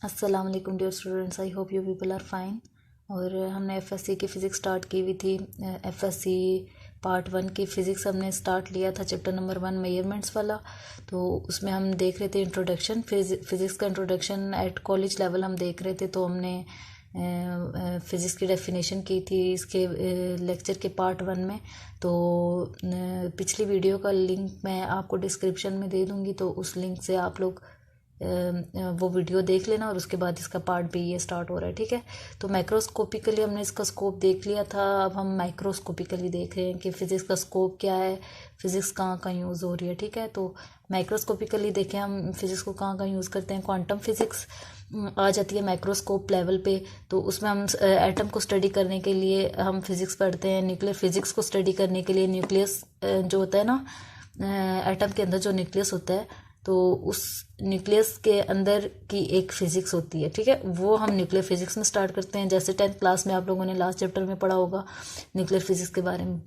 अस्सलाम वालेकुम dear students, I hope you people are fine. और हमने एफएससी की फ़िज़िक्स स्टार्ट की हुई थी। एफएससी पार्ट 1 की फ़िज़िक्स हमने स्टार्ट लिया था, चैप्टर नंबर 1 मेजरमेंट्स वाला। तो उसमें हम देख रहे थे इंट्रोडक्शन, फ़िज़िक्स का इंट्रोडक्शन एट कॉलेज लेवल हम देख रहे थे। तो हमने फ़िज़िक्स की डेफिनेशन की थी इसके लेक्चर के पार्ट 1 में। तो पिछली वीडियो का लिंक मैं आपको डिस्क्रिप्शन में दे दूँगी, तो उस लिंक से आप लोग वो वीडियो देख लेना। और उसके बाद इसका पार्ट भी ये स्टार्ट हो रहा है, ठीक है। तो माइक्रोस्कोपिकली हमने इसका स्कोप देख लिया था, अब हम माइक्रोस्कोपिकली देख रहे हैं कि फ़िज़िक्स का स्कोप क्या है, फ़िज़िक्स कहाँ कहाँ यूज़ हो रही है, ठीक है। तो माइक्रोस्कोपिकली देखें हम फ़िज़िक्स को कहाँ कहाँ यूज़ करते हैं। क्वांटम फिज़िक्स आ जाती है माइक्रोस्कोप लेवल पे। तो उसमें हम एटम को स्टडी करने के लिए हम फिज़िक्स पढ़ते हैं। न्यूक्लियर फिज़िक्स को स्टडी करने के लिए न्यूक्लियस जो होता है ना, एटम के अंदर जो न्यूक्लियस होता है, तो उस न्यूक्लियस के अंदर की एक फिज़िक्स होती है, ठीक है। वो हम न्यूक्लियर फिज़िक्स में स्टार्ट करते हैं। जैसे 10th क्लास में आप लोगों ने लास्ट चैप्टर में पढ़ा होगा न्यूक्लियर फिज़िक्स के बारे में।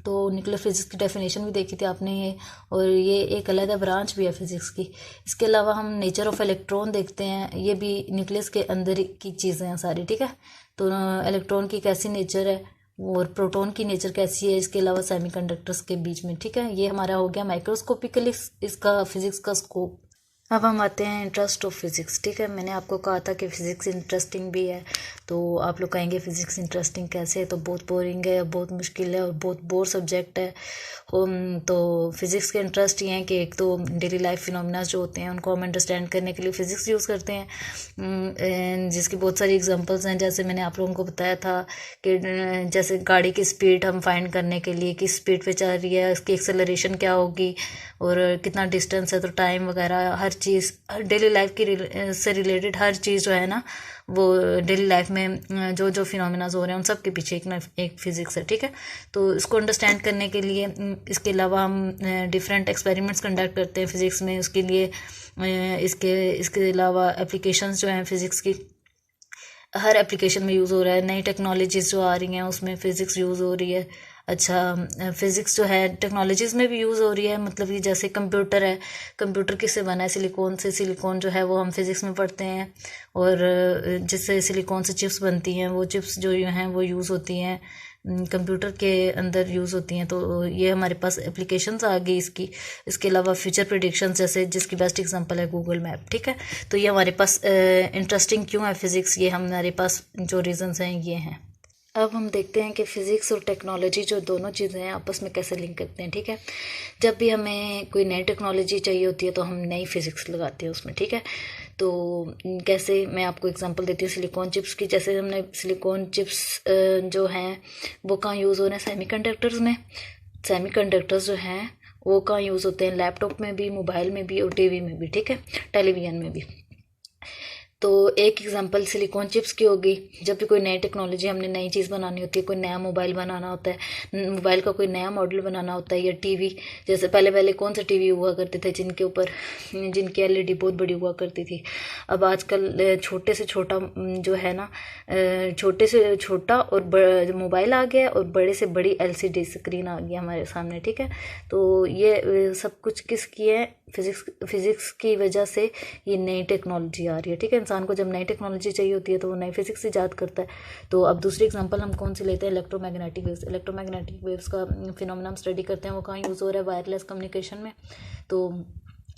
तो न्यूक्लियर फिज़िक्स की डेफिनेशन भी देखी थी आपने ये, और ये एक अलग ब्रांच भी है फिज़िक्स की। इसके अलावा हम नेचर ऑफ इलेक्ट्रॉन देखते हैं, ये भी न्यूक्लियस के अंदर की चीज़ें हैं सारी, ठीक है। तो इलेक्ट्रॉन की कैसी नेचर है और प्रोटॉन की नेचर कैसी है, इसके अलावा सेमीकंडक्टर्स के बीच में, ठीक है। ये हमारा हो गया माइक्रोस्कोपिकली इसका फिज़िक्स का स्कोप। अब हम आते हैं इंटरेस्ट ऑफ फिज़िक्स, ठीक है। मैंने आपको कहा था कि फ़िज़िक्स इंटरेस्टिंग भी है। तो आप लोग कहेंगे फ़िज़िक्स इंटरेस्टिंग कैसे है, तो बहुत बोरिंग है, बहुत मुश्किल है और बहुत बोर सब्जेक्ट है। तो फिज़िक्स के इंटरेस्ट ये हैं कि एक तो डेली लाइफ फिनोमिना जो होते हैं उनको हम अंडरस्टैंड करने के लिए फ़िज़िक्स यूज़ करते हैं, जिसकी बहुत सारी एग्जांपल्स हैं। जैसे मैंने आप लोगों को बताया था कि जैसे गाड़ी की स्पीड हम फाइंड करने के लिए किस स्पीड पे चल रही है, उसकी एक्सेलरेशन क्या होगी और कितना डिस्टेंस है, तो टाइम वगैरह हर चीज़ डेली लाइफ की से रिलेटेड हर चीज़ जो है ना, वो डेली लाइफ में जो जो फिनोमिनाज हो रहे हैं उन सब के पीछे एक ना एक फिज़िक्स है, ठीक है। तो इसको अंडरस्टैंड करने के लिए इसके अलावा हम डिफरेंट एक्सपेरिमेंट्स कंडक्ट करते हैं फ़िज़िक्स में। उसके लिए इसके अलावा एप्लीकेशंस जो हैं फ़िज़िक्स की हर एप्लीकेशन में यूज़ हो रहा है। नई टेक्नोलॉजीज़ जो आ रही हैं उसमें फ़िज़िक्स यूज़ हो रही है। अच्छा, फ़िज़िक्स जो है टेक्नोलॉजीज़ में भी यूज़ हो रही है, मतलब कि जैसे कंप्यूटर है, कंप्यूटर किससे बना है, सिलिकॉन से। सिलिकॉन जो है वो हम फिज़िक्स में पढ़ते हैं, और जिससे सिलिकॉन से चिप्स बनती हैं, वो चिप्स जो हैं वो यूज़ होती हैं कंप्यूटर के अंदर यूज़ होती हैं। तो ये हमारे पास एप्लीकेशंस आ गई इसकी। इसके अलावा फ्यूचर प्रेडिक्शंस, जैसे जिसकी बेस्ट एग्जांपल है गूगल मैप, ठीक है। तो ये हमारे पास इंटरेस्टिंग क्यों है फिज़िक्स, ये हमारे पास जो रीज़न्स हैं ये हैं। अब हम देखते हैं कि फ़िज़िक्स और टेक्नोलॉजी जो दोनों चीज़ें हैं आपस में कैसे लिंक करते हैं, ठीक है। जब भी हमें कोई नई टेक्नोलॉजी चाहिए होती है तो हम नई फिज़िक्स लगाते हैं उसमें, ठीक है। तो कैसे, मैं आपको एग्जांपल देती हूँ सिलिकॉन चिप्स की। जैसे हमने सिलिकॉन चिप्स जो हैं वो कहाँ यूज़ हो रहे हैं, सेमीकंडक्टर्स में। सेमीकंडक्टर्स जो हैं वो कहाँ यूज़ होते हैं, लैपटॉप में भी, मोबाइल में भी और टीवी में भी, ठीक है, टेलीविज़न में भी। तो एक एग्जांपल सिलिकॉन चिप्स की होगी। जब भी कोई नई टेक्नोलॉजी, हमने नई चीज़ बनानी होती है, कोई नया मोबाइल बनाना होता है, मोबाइल का कोई नया मॉडल बनाना होता है, या टीवी। जैसे पहले पहले कौन से टीवी हुआ करते थे जिनके ऊपर जिनकी एलईडी बहुत बड़ी हुआ करती थी। अब आजकल छोटे से छोटा जो है ना, छोटे से छोटा और मोबाइल आ गया, और बड़े से बड़ी एलसीडी स्क्रीन आ गई हमारे सामने, ठीक है। तो ये सब कुछ किसकी है, फिज़िक्स की वजह से ये नई टेक्नोलॉजी आ रही है, ठीक है। इंसान को जब नई टेक्नोलॉजी चाहिए होती है तो वो नई फिज़िक्स ईजाद करता है। तो अब दूसरी एग्जांपल हम कौन सी लेते हैं, इलेक्ट्रोमैग्नेटिक वेव्स। इलेक्ट्रोमैग्नेटिक वेव्स का फिनोमेना हम स्टडी करते हैं, वो कहाँ यूज़ हो रहा है, वायरलेस कम्युनिकेशन में। तो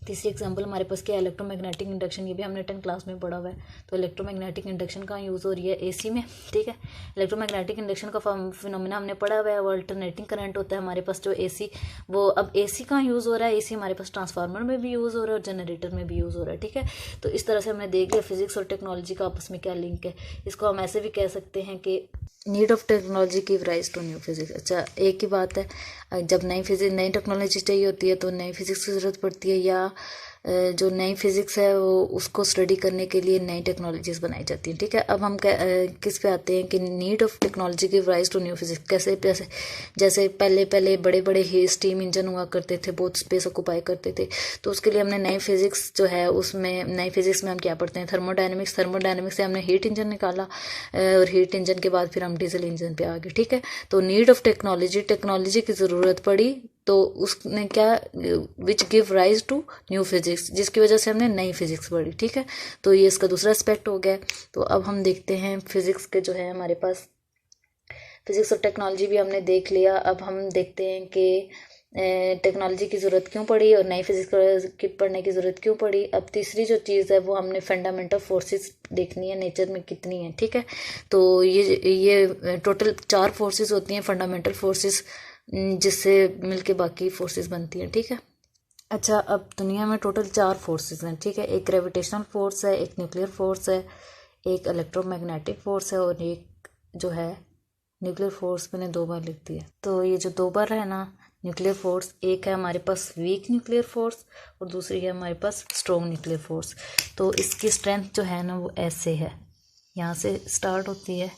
तीसरी एग्जांपल हमारे पास क्या है, इलेक्ट्रोमैग्नेटिक इंडक्शन। ये भी हमने 10th क्लास में पढ़ा हुआ है। तो इलेक्ट्रोमैग्नेटिक इंडक्शन कहाँ यूज़ हो रही है, एसी में, ठीक है। इलेक्ट्रोमैग्नेटिक इंडक्शन का फिनोमेना हमने पढ़ा हुआ है, वो अल्टरनेटिंग करंट होता है हमारे पास जो एसी। वो अब एसी कहाँ यूज़ हो रहा है, एसी हमारे पास ट्रांसफार्मर में भी यूज़ हो रहा है और जनरेटर में भी यूज़ हो रहा है, ठीक है। तो इस तरह से हमने देख लिया फिज़िक्स और टेक्नोलॉजी का आपस में क्या लिंक है। इसको हम ऐसे भी कह सकते हैं कि need of technology give rise to new physics. अच्छा, एक ही बात है, जब नई टेक्नोलॉजी चाहिए होती है तो नई फिजिक्स की ज़रूरत पड़ती है, या जो नई फिज़िक्स है वो उसको स्टडी करने के लिए नई टेक्नोलॉजीज़ बनाई जाती हैं, ठीक है। अब हम किस पे आते हैं कि need of technology give rise to new physics कैसे। जैसे पहले पहले बड़े बड़े ही स्टीम इंजन हुआ करते थे, बहुत स्पेस ऑक्यूपाई करते थे। तो उसके लिए हमने नई फिज़िक्स जो है उसमें, नई फिज़िक्स में हम क्या पढ़ते हैं, थर्मोडायनेमिक्स। थर्मोडायनेमिक्स से हमने हीट इंजन निकाला, और हीट इंजन के बाद फिर हम डीजल इंजन पे आ गए, ठीक है। तो नीड ऑफ टेक्नोलॉजी की ज़रूरत पड़ी तो उसने क्या, which give rise to new physics, जिसकी वजह से हमने नई फिजिक्स पढ़ी। ठीक है, तो ये इसका दूसरा एस्पेक्ट हो गया। तो अब हम देखते हैं फिजिक्स के जो है हमारे पास, फिजिक्स और टेक्नोलॉजी भी हमने देख लिया। अब हम देखते हैं कि टेक्नोलॉजी की ज़रूरत क्यों पड़ी और नई फिजिक्स की पढ़ने की ज़रूरत क्यों पड़ी। अब तीसरी जो चीज़ है वो हमने फंडामेंटल फोर्सेस देखनी है, नेचर में कितनी है। ठीक है, तो ये टोटल 4 फोर्सेस होती हैं फंडामेंटल फोर्सेस, जिससे मिलके बाकी फोर्सेस बनती हैं। ठीक है, अच्छा, अब दुनिया में टोटल 4 फोर्सेस हैं। ठीक है, एक ग्रेविटेशनल फोर्स है, एक न्यूक्लियर फोर्स है, एक इलेक्ट्रोमैग्नेटिक फोर्स है, और एक जो है न्यूक्लियर फोर्स मैंने 2 बार लिख दिया। तो ये जो 2 बार है ना न्यूक्लियर फोर्स, एक है हमारे पास वीक न्यूक्लियर फोर्स और दूसरी है हमारे पास स्ट्रॉन्ग न्यूक्लियर फोर्स। तो इसकी स्ट्रेंथ जो है ना वो ऐसे है, यहाँ से स्टार्ट होती है,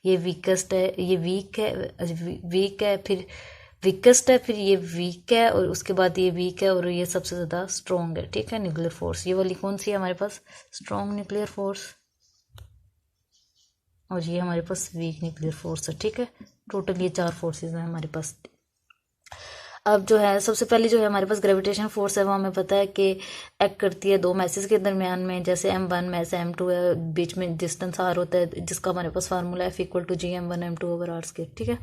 ये वीकेस्ट है, ये वीक है, फिर वीकेस्ट है, फिर ये वीक है, और उसके बाद ये वीक है, और ये सबसे ज़्यादा स्ट्रॉन्ग है। ठीक है, न्यूक्लियर फोर्स ये वाली कौन सी है हमारे पास, स्ट्रॉन्ग न्यूक्लियर फोर्स, और ये हमारे पास वीक न्यूक्लियर फोर्स है। ठीक है, टोटल ये 4 फोर्सेस हैं हमारे पास। अब जो है सबसे पहले जो है हमारे पास ग्रेविटेशन फोर्स है, वो हमें पता है कि एक्ट करती है 2 मैसेज के दरमियान में, जैसे M1 में ऐसे M2 है, बीच में डिस्टेंस R होता है, जिसका हमारे पास फार्मूला है F=GM1m2/r²। ठीक है,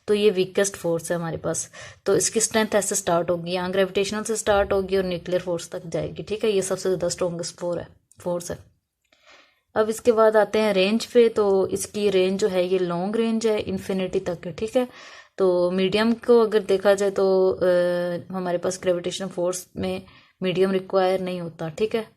तो ये वीकेस्ट फोर्स है हमारे पास। तो इसकी स्ट्रेंथ ऐसे स्टार्ट होगी, यहाँ ग्रेविटेशनल से स्टार्ट होगी और न्यूक्लियर फोर्स तक जाएगी। ठीक है, ये सबसे ज़्यादा स्ट्रॉन्गेस्ट फोर्स है। अब इसके बाद आते हैं रेंज पे। तो इसकी रेंज जो है ये लॉन्ग रेंज है, इन्फिनिटी तक है। ठीक है, तो मीडियम को अगर देखा जाए तो हमारे पास ग्रेविटेशन फोर्स में मीडियम रिक्वायर नहीं होता। ठीक है,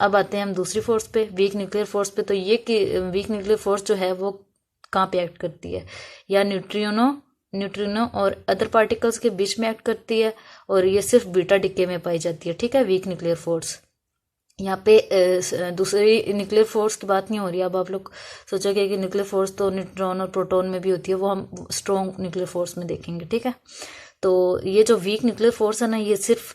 अब आते हैं हम दूसरी फोर्स पे, वीक न्यूक्लियर फोर्स पे। तो ये कि वीक न्यूक्लियर फोर्स जो है वो कहाँ पे एक्ट करती है, या न्यूट्रिनो और अदर पार्टिकल्स के बीच में एक्ट करती है, और ये सिर्फ बीटा डिके में पाई जाती है। ठीक है, वीक न्यूक्लियर फोर्स। यहाँ पे दूसरी न्यूक्लियर फोर्स की बात नहीं हो रही। अब आप लोग सोचोगे कि न्यूक्लियर फोर्स तो न्यूट्रॉन और प्रोटॉन में भी होती है, वो हम स्ट्रॉन्ग न्यूक्लियर फोर्स में देखेंगे। ठीक है, तो ये जो वीक न्यूक्लियर फोर्स है ना, ये सिर्फ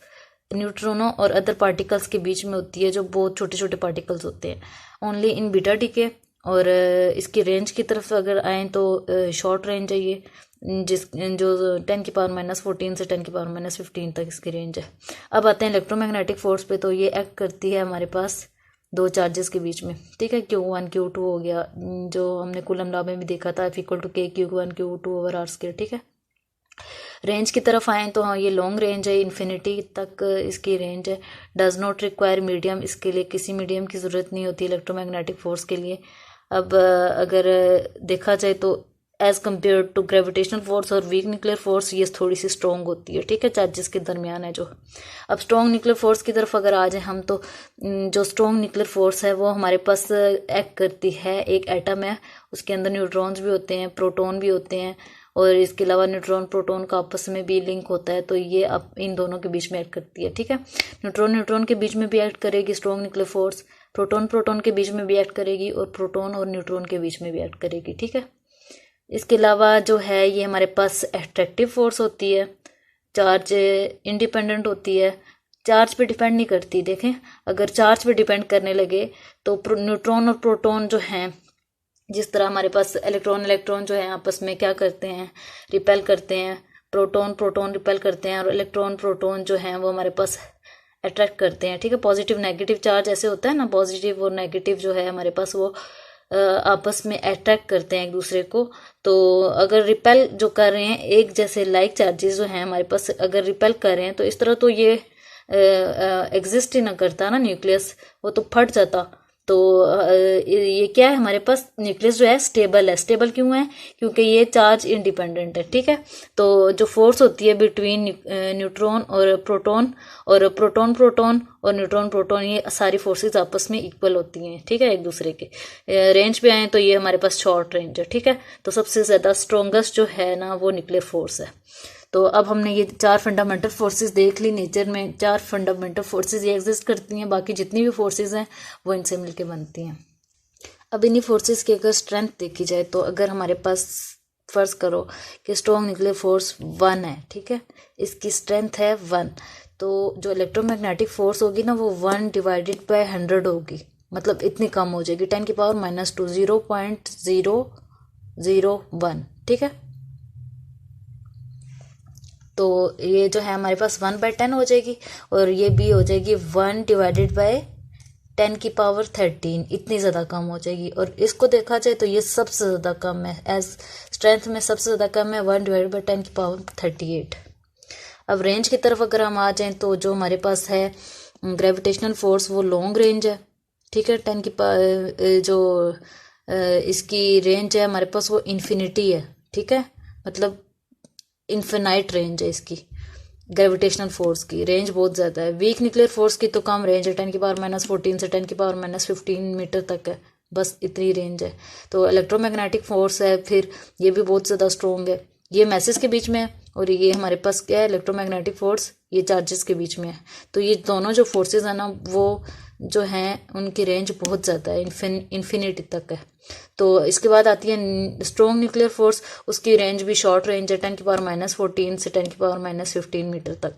न्यूट्रॉनों और अदर पार्टिकल्स के बीच में होती है, जो बहुत छोटे छोटे पार्टिकल्स होते हैं, ओनली इन बीटा डिके। और इसकी रेंज की तरफ अगर आएँ तो शॉर्ट रेंज है ये, जो 10⁻⁻14 से 10⁻⁻15 तक इसकी रेंज है। अब आते हैं इलेक्ट्रोमैग्नेटिक फोर्स पे। तो ये एक्ट करती है हमारे पास 2 चार्जेस के बीच में। ठीक है, Q1 Q2 हो गया, जो हमने कूलम लॉ में भी देखा था, F=K Q1 Q2/r²। ठीक है, रेंज की तरफ आएँ तो हाँ ये लॉन्ग रेंज है, इन्फिनिटी तक इसकी रेंज है। डज नॉट रिक्वायर मीडियम, इसके लिए किसी मीडियम की ज़रूरत नहीं होती इलेक्ट्रोमैग्नेटिक फोर्स के लिए। अब अगर देखा जाए तो as compare to gravitational force और वीक न्यूक्लियर फोर्स ये थोड़ी सी स्ट्रॉन्ग होती है। ठीक है, चार्जेस के दरमियान है जो। अब स्ट्रॉन्ग न्यूक्लियर फोर्स की तरफ अगर आ जाए हम, तो जो स्ट्रॉन्ग न्यूक्लियर फोर्स है वो हमारे पास एक्ट करती है, एक एटम है, उसके अंदर न्यूट्रॉन्स भी होते हैं, प्रोटॉन भी होते हैं, और इसके अलावा न्यूट्रॉन प्रोटॉन का आपस में भी लिंक होता है। तो ये अब इन दोनों के बीच में एक्ट करती है। ठीक है, न्यूट्रॉन के बीच में भी एक्ट करेगी स्ट्रॉन्ग न्यूक्लियर फोर्स, प्रोटॉन के बीच में भी एक्ट करेगी, और प्रोटॉन और न्यूट्रॉन के बीच में भी एक्ट करेगी। ठीक है, इसके अलावा जो है ये हमारे पास एट्रैक्टिव फोर्स होती है, चार्ज इंडिपेंडेंट होती है, चार्ज पे डिपेंड नहीं करती। देखें, अगर चार्ज पे डिपेंड करने लगे तो न्यूट्रॉन और प्रोटॉन जो हैं, जिस तरह हमारे पास इलेक्ट्रॉन जो है आपस में क्या करते हैं, रिपेल करते हैं, प्रोटॉन रिपेल करते हैं, और इलेक्ट्रॉन प्रोटॉन जो हैं वो हमारे पास अट्रैक्ट करते हैं। ठीक है, पॉजिटिव नेगेटिव चार्ज ऐसे होता है ना, पॉजिटिव और नेगेटिव जो है हमारे पास वो आपस में अट्रैक्ट करते हैं एक दूसरे को। तो अगर रिपेल जो कर रहे हैं, एक जैसे लाइक चार्जेस जो हैं हमारे पास अगर रिपेल कर रहे हैं, तो इस तरह तो ये एग्जिस्ट ही ना करता ना न्यूक्लियस, वो तो फट जाता। तो ये क्या है, हमारे पास न्यूक्लियस जो है स्टेबल है। स्टेबल क्यों है, क्योंकि ये चार्ज इंडिपेंडेंट है। ठीक है, तो जो फोर्स होती है बिटवीन न्यूट्रॉन और प्रोटॉन और न्यूट्रॉन प्रोटॉन, ये सारी फोर्सेस आपस में इक्वल होती हैं। ठीक है, एक दूसरे के। रेंज पे आए तो ये हमारे पास शॉर्ट रेंज है। ठीक है, तो सबसे ज़्यादा स्ट्रॉन्गेस्ट जो है ना वो न्यूक्लियर फोर्स है। तो अब हमने ये 4 फंडामेंटल फोर्सेस देख ली। नेचर में 4 फंडामेंटल फोर्सेस ये एग्जिस्ट करती हैं, बाकी जितनी भी फोर्सेस हैं वो इनसे मिलके बनती हैं। अब इन्हीं फोर्सेस की अगर स्ट्रेंथ देखी जाए, तो अगर हमारे पास फर्ज करो कि स्ट्रॉन्ग न्यूक्लियर फोर्स 1 है, ठीक है, इसकी स्ट्रेंथ है 1, तो जो इलेक्ट्रोमैग्नेटिक फोर्स होगी ना वो 1 / 100 होगी, मतलब इतनी कम हो जाएगी, 10⁻⁻2 0.001। ठीक है, तो ये जो है हमारे पास 1/10 हो जाएगी, और ये भी हो जाएगी 1/10⁻13, इतनी ज़्यादा कम हो जाएगी। और इसको देखा जाए तो ये सबसे ज़्यादा कम है, एज स्ट्रेंथ में सबसे ज़्यादा कम है 1/10⁻38। अब रेंज की तरफ अगर हम आ जाएं तो जो हमारे पास है ग्रेविटेशनल फोर्स वो लॉन्ग रेंज है, ठीक है। जो इसकी रेंज है हमारे पास वो इन्फिनिटी है, ठीक है, मतलब इन्फिनाइट रेंज है इसकी। ग्रेविटेशनल फोर्स की रेंज बहुत ज़्यादा है। वीक न्यूक्लियर फोर्स की तो कम रेंज है, 10⁻⁻14 से 10⁻⁻15 मीटर तक है, बस इतनी रेंज है। तो इलेक्ट्रोमैग्नेटिक फोर्स है फिर ये भी बहुत ज़्यादा स्ट्रॉन्ग है, ये मैसेज के बीच में है, और ये हमारे पास क्या है इलेक्ट्रोमैग्नेटिक फोर्स, ये चार्जेस के बीच में है। तो ये दोनों जो फोर्सेस है ना वो जो हैं उनकी रेंज बहुत ज़्यादा है, इन्फिनिटी तक है। तो इसके बाद आती है स्ट्रॉन्ग न्यूक्लियर फोर्स, उसकी रेंज भी शॉर्ट रेंज है, 10⁻⁻14 से 10⁻⁻15 मीटर तक।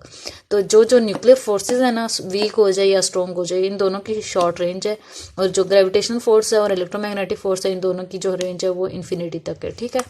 तो जो न्यूक्लियर फोर्सेज है ना वीक हो जाए या स्ट्रॉन्ग हो जाए, इन दोनों की शॉर्ट रेंज है, और जो ग्रेविटेशनल फोर्स है और इलेक्ट्रोमैग्नेटिक फोर्स है इन दोनों की जो रेंज है वो इन्फिनिटी तक है, ठीक है।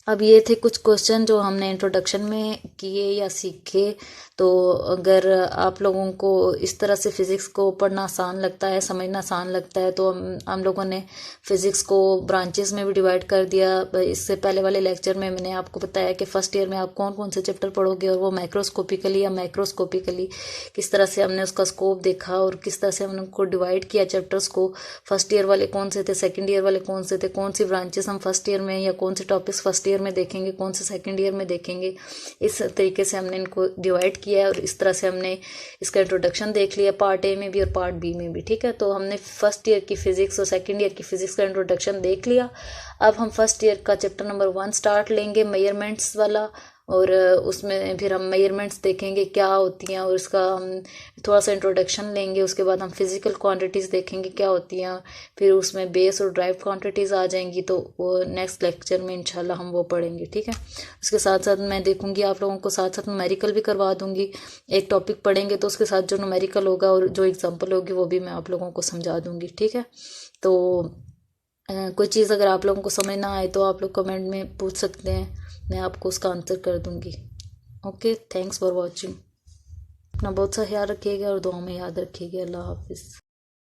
अब ये थे कुछ क्वेश्चन जो हमने इंट्रोडक्शन में किए या सीखे। तो अगर आप लोगों को इस तरह से फ़िज़िक्स को पढ़ना आसान लगता है, समझना आसान लगता है, तो हम लोगों ने फ़िज़िक्स को ब्रांचेस में भी डिवाइड कर दिया। इससे पहले वाले लेक्चर में मैंने आपको बताया कि फ़र्स्ट ईयर में आप कौन कौन से चैप्टर पढ़ोगे, और वो माइक्रोस्कोपिकली या माइक्रोस्कोपिकली किस तरह से हमने उसका स्कोप देखा, और किस तरह से हमने उनको डिवाइड किया चैप्टर्स को। फर्स्ट ईयर वाले कौन से थे, सेकेंड ईयर वाले कौन से थे, कौन सी ब्रांचेस हम फर्स्ट ईयर में या कौन से टॉपिक्स फर्स्ट ईयर में देखेंगे, कौन से सेकंड ईयर में देखेंगे, इस तरीके से हमने इनको डिवाइड किया है। और इस तरह से हमने इसका इंट्रोडक्शन देख लिया पार्ट ए में भी और पार्ट बी में भी, ठीक है। तो हमने फर्स्ट ईयर की फिजिक्स और सेकंड ईयर की फिजिक्स का इंट्रोडक्शन देख लिया। अब हम फर्स्ट ईयर का चैप्टर नंबर 1 स्टार्ट लेंगे, मेजरमेंट्स वाला, और उसमें फिर हम मेजरमेंट्स देखेंगे क्या होती हैं, और इसका हम थोड़ा सा इंट्रोडक्शन लेंगे। उसके बाद हम फिजिकल क्वांटिटीज़ देखेंगे क्या होती हैं, फिर उसमें बेस और ड्राइव क्वांटिटीज़ आ जाएंगी। तो वो नेक्स्ट लेक्चर में इंशाल्लाह हम वो पढ़ेंगे, ठीक है। उसके साथ साथ मैं देखूंगी आप लोगों को साथ साथ न्यूमेरिकल भी करवा दूंगी। एक टॉपिक पढ़ेंगे तो उसके साथ जो न्यूमेरिकल होगा और जो एग्जाम्पल होगी वो भी मैं आप लोगों को समझा दूंगी, ठीक है। तो कोई चीज़ अगर आप लोगों को समझ ना आए तो आप लोग कमेंट में पूछ सकते हैं, मैं आपको उसका आंसर कर दूंगी। Okay, thanks for watching. अपना बहुत सा ख्याल रखिएगा और दुआ में याद रखिएगा। अल्लाह हाफिज़।